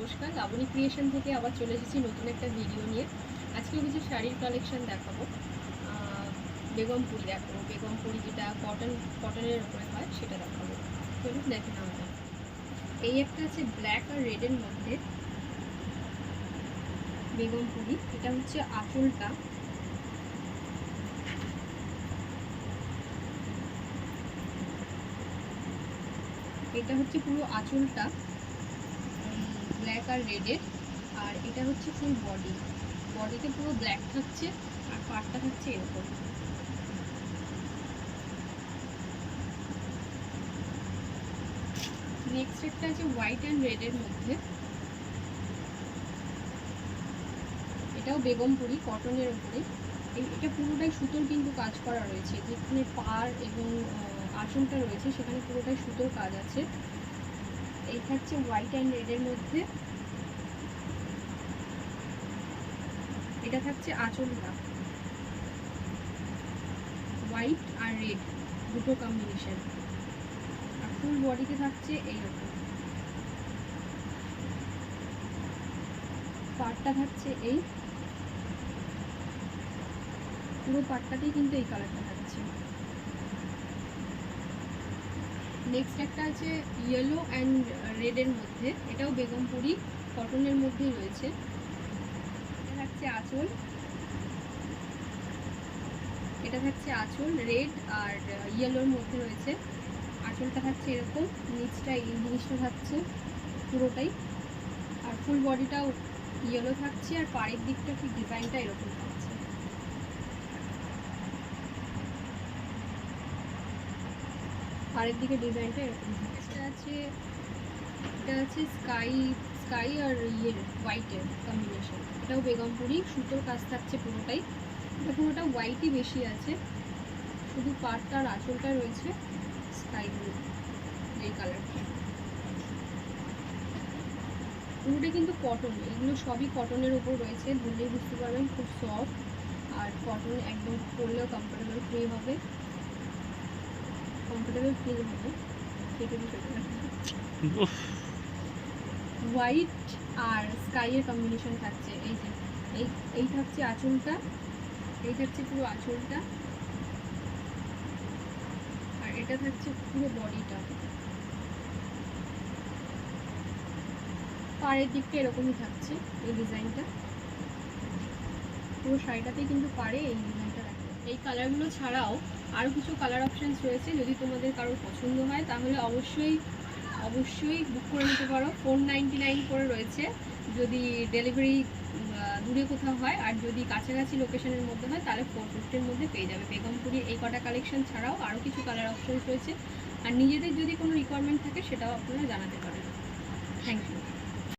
নমস্কার, লাবণী ক্রিয়েশন থেকে আবার চলে এসেছি নতুন একটা ভিডিও নিয়ে। আজকে কিছু শাড়ির কালেকশন দেখাবো। বেগমপুরি দেখাবো, বেগমপুরি যেটা কটনের উপরে হয় সেটা দেখাবো। চলুন দেখে নেওয়া যায়। এই একটা আছে ব্ল্যাক আর রেডের মধ্যে বেগমপুরি, এটা হচ্ছে আঁচলটা। এটা হচ্ছে পুরো আঁচলটা ব্ল্যাক আর রেডের, আর এটা হচ্ছে ফুল বডিতে পুরো ব্ল্যাক থাকছে আর পাড়টা থাকছে এরকম। নেক্সট একটা আছে হোয়াইট অ্যান্ড রেডের মধ্যে, এটাও বেগমপুরি কটনের উপরে। এটা পুরোটাই সুতোর কিন্তু কাজ করা রয়েছে, যেখানে পাড় এবং আঁচলটা রয়েছে সেখানে পুরোটাই সুতোর কাজ আছে। এই থাকছে হোয়াইট অ্যান্ড রেডের মধ্যে, এটা থাকছে আঁচলটা হোয়াইট আর রেড দুটো কম্বিনেশন, আর ফুল বডিতে থাকছে এইরকম। পাড়টা থাকছে এই পুরো পাড়টাতেই কিন্তু এই কালারটা থাকছে। নেক্সট একটা আছে ইয়েলো অ্যান্ড রেডের মধ্যে, এটাও বেগমপুরি কটনের মধ্যেই রয়েছে। এটা থাকছে আঁচল, এটা থাকছে আঁচল রেড আর ইয়েলোর মধ্যে রয়েছে। আঁচলটা থাকছে এরকম, নিচটা এই জিনিসটা থাকছে পুরোটাই, আর ফুল বডিটাও ইয়েলো থাকছে, আর পাড়ের দিকটা ঠিক ডিজাইনটা এরকম থাকছে। পাড়ের দিকে ডিজাইনটা এরকম থাকছে। এটা আছে স্কাই আর হোয়াইটের কম্বিনেশন, এটাও বেগমপুরি সুতোর কাজ থাকছে পুরোটাই। এটা পুরোটা হোয়াইটই বেশি আছে, শুধু পাড়টা আর আঁচলটা রয়েছে স্কাই ব্লু এই কালারটা। পুরোটা কিন্তু কটন, এগুলো সবই কটনের উপর রয়েছে, ধরলেই বুঝতে পারবেন খুব সফট আর কটন, একদম পরলেও কমফোর্টেবল ফিল হবে। হোয়াইট আর স্কাইয়ের কম্বিনেশন থাকছে। এই যে এই থাকছে আঁচলটা, এই থাকছে পুরো আঁচলটা, আর এটা থাকছে পুরো বডিটা। পাড়ের দিকটা এরকমই থাকছে এই ডিজাইনটা, পুরো শাড়িটাতেই কিন্তু পাড়ে এই ডিজাইনটা রাখবে। এই কালারগুলো ছাড়াও আরও কিছু কালার অপশানস রয়েছে, যদি তোমাদের কারোর পছন্দ হয় তাহলে অবশ্যই বুক করে নিতে পারো। 499 করে রয়েছে যদি ডেলিভারি দূরে কোথাও হয়, আর যদি কাছাকাছি লোকেশনের মধ্যে হয় তাহলে 450-এর মধ্যে পেয়ে যাবে। বেগমপুরির এই কটা কালেকশন ছাড়াও আরও কিছু কালার অপশানস রয়েছে, আর নিজেদের যদি কোনো রিকোয়ারমেন্ট থাকে সেটাও আপনারা জানাতে পারেন। Thank you.